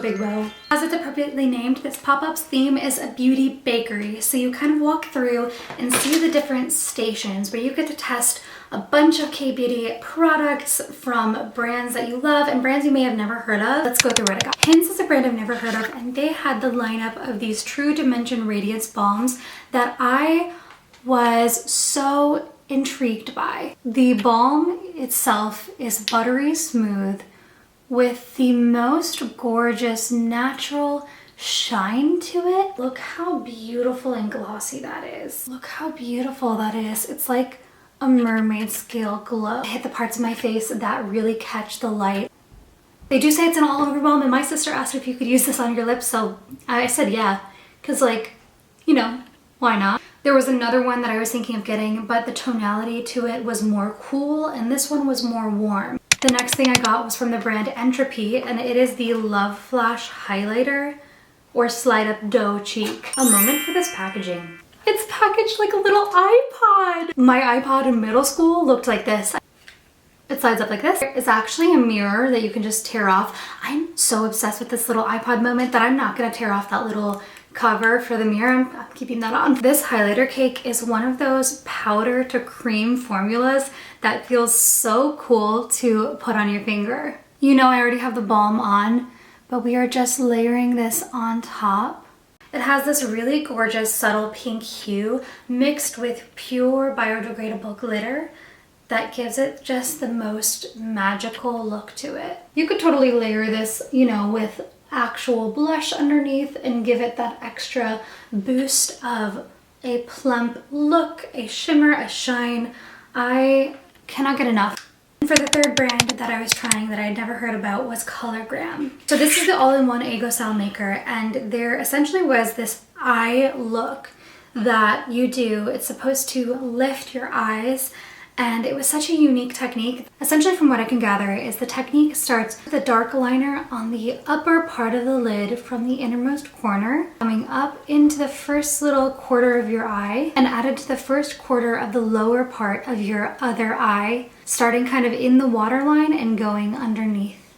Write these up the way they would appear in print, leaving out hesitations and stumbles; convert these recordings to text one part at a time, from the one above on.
big bow. As it's appropriately named, this pop-up's theme is a beauty bakery. So you kind of walk through and see the different stations where you get to test a bunch of K-beauty products from brands that you love and brands you may have never heard of. Let's go through what I got. Hince is a brand I've never heard of, and they had the lineup of these True Dimension Radiance balms that I was so intrigued by. The balm itself is buttery smooth with the most gorgeous natural shine to it. Look how beautiful and glossy that is. Look how beautiful that is. It's like a mermaid scale glow. I hit the parts of my face that really catch the light. They do say it's an all over balm, and my sister asked if you could use this on your lips, so I said yeah, because like, you know, why not? There was another one that I was thinking of getting, but the tonality to it was more cool and this one was more warm. The next thing I got was from the brand Entropy, and it is the Love Flash Highlighter or Slide Up Doe Cheek. A moment for this packaging. It's packaged like a little iPod. My iPod in middle school looked like this. It slides up like this. It's actually a mirror that you can just tear off. I'm so obsessed with this little iPod moment that I'm not gonna tear off that little cover for the mirror. I'm keeping that on. This highlighter cake is one of those powder to cream formulas that feels so cool to put on your finger. You know I already have the balm on, but we are just layering this on top. It has this really gorgeous subtle pink hue mixed with pure biodegradable glitter that gives it just the most magical look to it. You could totally layer this, you know, with actual blush underneath and give it that extra boost of a plump look, a shimmer, a shine. I cannot get enough. And for the third brand that I was trying that I had never heard about was Cologram. So this is the all-in-one Ego Cell maker, and there essentially was this eye look that you do. It's supposed to lift your eyes, and it was such a unique technique. Essentially, from what I can gather, is the technique starts with a dark liner on the upper part of the lid from the innermost corner, coming up into the first little quarter of your eye, and added to the first quarter of the lower part of your other eye, starting kind of in the waterline and going underneath.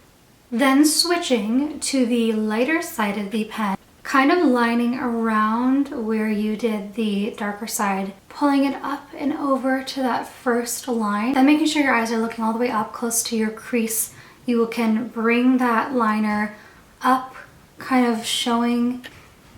Then switching to the lighter side of the pen, kind of lining around where you did the darker side, pulling it up and over to that first line, then making sure your eyes are looking all the way up close to your crease. You can bring that liner up, kind of showing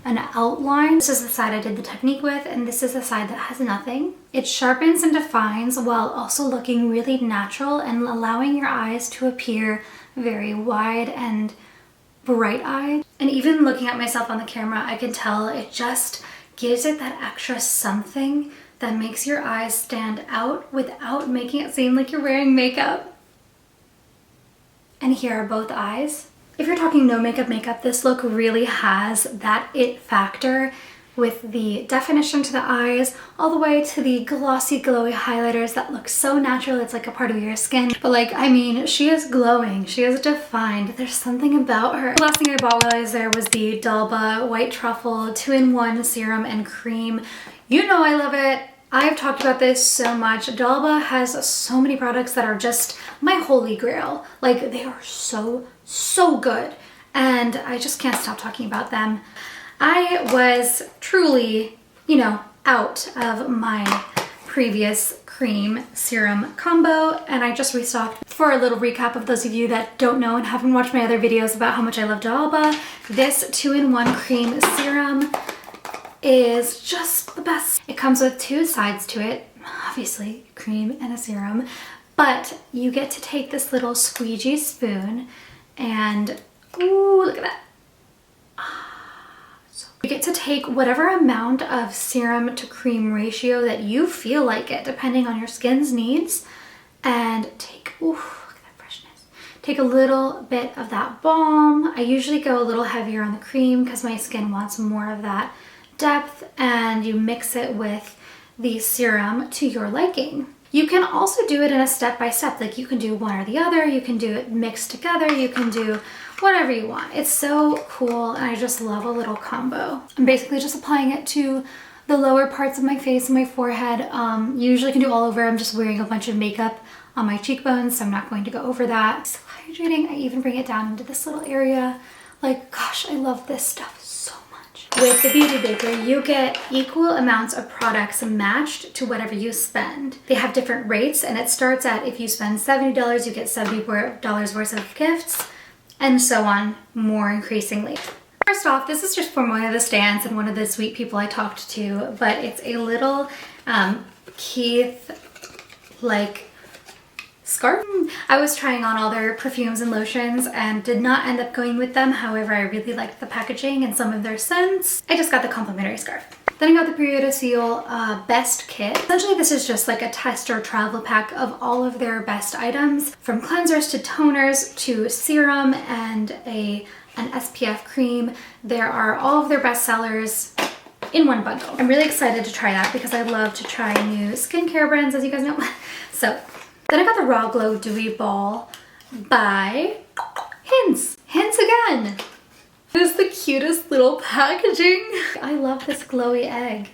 an outline. This is the side I did the technique with, and this is the side that has nothing. It sharpens and defines while also looking really natural and allowing your eyes to appear very wide and bright-eyed. And even looking at myself on the camera, I can tell it just gives it that extra something that makes your eyes stand out without making it seem like you're wearing makeup. And here are both eyes. If you're talking no makeup, this look really has that it factor with the definition to the eyes all the way to the glossy glowy highlighters that look so natural it's like a part of your skin. But like, I mean, she is glowing, she is defined, there's something about her. The last thing I bought while I was there was the Dalba White Truffle 2-in-1 serum and cream. You know I love it. I've talked about this so much. Dalba has so many products that are just my holy grail. Like, they are so good, and I just can't stop talking about them. I was truly, you know, out of my previous cream serum combo, and I just restocked. For a little recap of those of you that don't know and haven't watched my other videos about how much I love Dalba, this 2-in-1 cream serum is just the best. It comes with two sides to it, obviously cream and a serum, but you get to take this little squeegee spoon and, ooh, look at that. You get to take whatever amount of serum to cream ratio that you feel like it, depending on your skin's needs, and take, ooh, look at that freshness. Take a little bit of that balm. I usually go a little heavier on the cream because my skin wants more of that depth, and you mix it with the serum to your liking. You can also do it in a step-by-step, like you can do one or the other, you can do it mixed together, you can do whatever you want. It's so cool, and I just love a little combo. I'm basically just applying it to the lower parts of my face and my forehead. You usually can do all over. I'm just wearing a bunch of makeup on my cheekbones, so I'm not going to go over that. It's so hydrating. I even bring it down into this little area Like, gosh, I love this stuff so much. With the Beauty Baker, you get equal amounts of products matched to whatever you spend. They have different rates, and it starts at if you spend $70, you get $70 worth of gifts, and so on, more increasingly. First off, this is just from one of the stands and one of the sweet people I talked to, but it's a little Keyth like scarf. I was trying on all their perfumes and lotions and did not end up going with them. However, I really liked the packaging and some of their scents. I just got the complimentary scarf. Then I got the PURITO SEOUL Best Kit. Essentially, this is just like a test or travel pack of all of their best items, from cleansers to toners to serum and an SPF cream. There are all of their best sellers in one bundle. I'm really excited to try that because I love to try new skincare brands, as you guys know. So then I got the Raw Glow Dewy Ball by Hince. Hince again. It is the cutest little packaging. I love this glowy egg.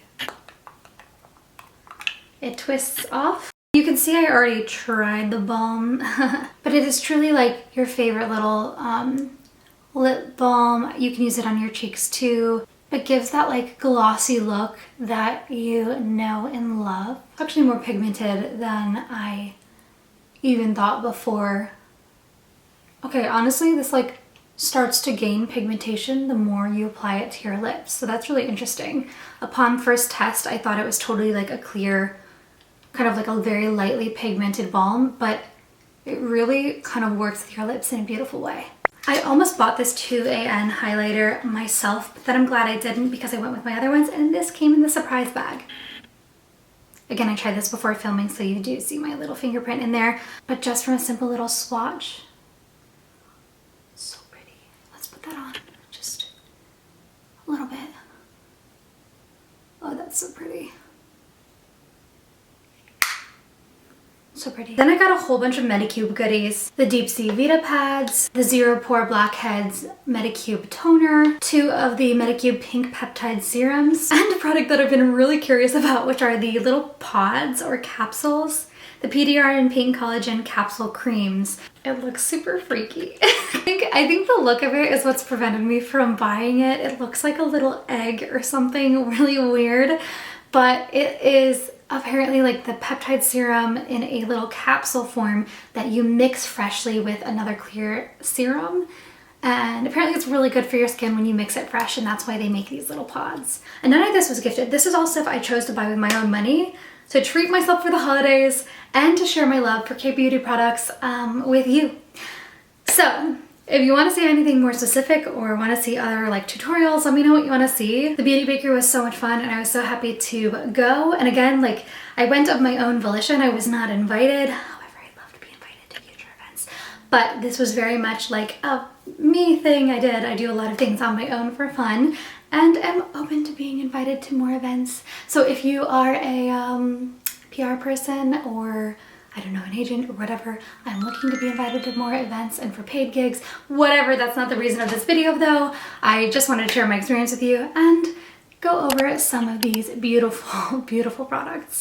It twists off. You can see I already tried the balm, but it is truly like your favorite little lip balm. You can use it on your cheeks too. It gives that like glossy look that you know and love. Actually more pigmented than I even thought before. Okay, honestly, this like starts to gain pigmentation the more you apply it to your lips. So that's really interesting. Upon first test, I thought it was totally like a clear, kind of like a very lightly pigmented balm, but it really kind of works with your lips in a beautiful way. I almost bought this 2AN highlighter myself, but then I'm glad I didn't because I went with my other ones, and this came in the surprise bag. Again, I tried this before filming, so you do see my little fingerprint in there, but just from a simple little swatch. So pretty. Let's put that on, just a little bit. Oh, that's so pretty. So pretty. Then I got a whole bunch of Medicube goodies. The Deep Sea Vita Pads, the Zero Pore Blackheads Medicube Toner, 2 of the Medicube Pink Peptide Serums, and a product that I've been really curious about, which are the little pods or capsules. The PDR and Pink Collagen Capsule Creams. It looks super freaky. I think the look of it is what's prevented me from buying it. It looks like a little egg or something really weird, but it is apparently like the peptide serum in a little capsule form that you mix freshly with another clear serum. And apparently it's really good for your skin when you mix it fresh, and that's why they make these little pods. And none of this was gifted. This is all stuff I chose to buy with my own money to treat myself for the holidays and to share my love for K-beauty products with you. So if you want to see anything more specific or want to see other like tutorials, let me know what you want to see. The Beauty Baker was so much fun and I was so happy to go. And again, like I went of my own volition. I was not invited. However, I'd love to be invited to future events. But this was very much like a me thing I did. I do a lot of things on my own for fun and am open to being invited to more events. So if you are a PR person or I don't know, an agent or whatever, I'm looking to be invited to more events and for paid gigs, whatever. That's not the reason of this video though. I just wanted to share my experience with you and go over some of these beautiful, beautiful products.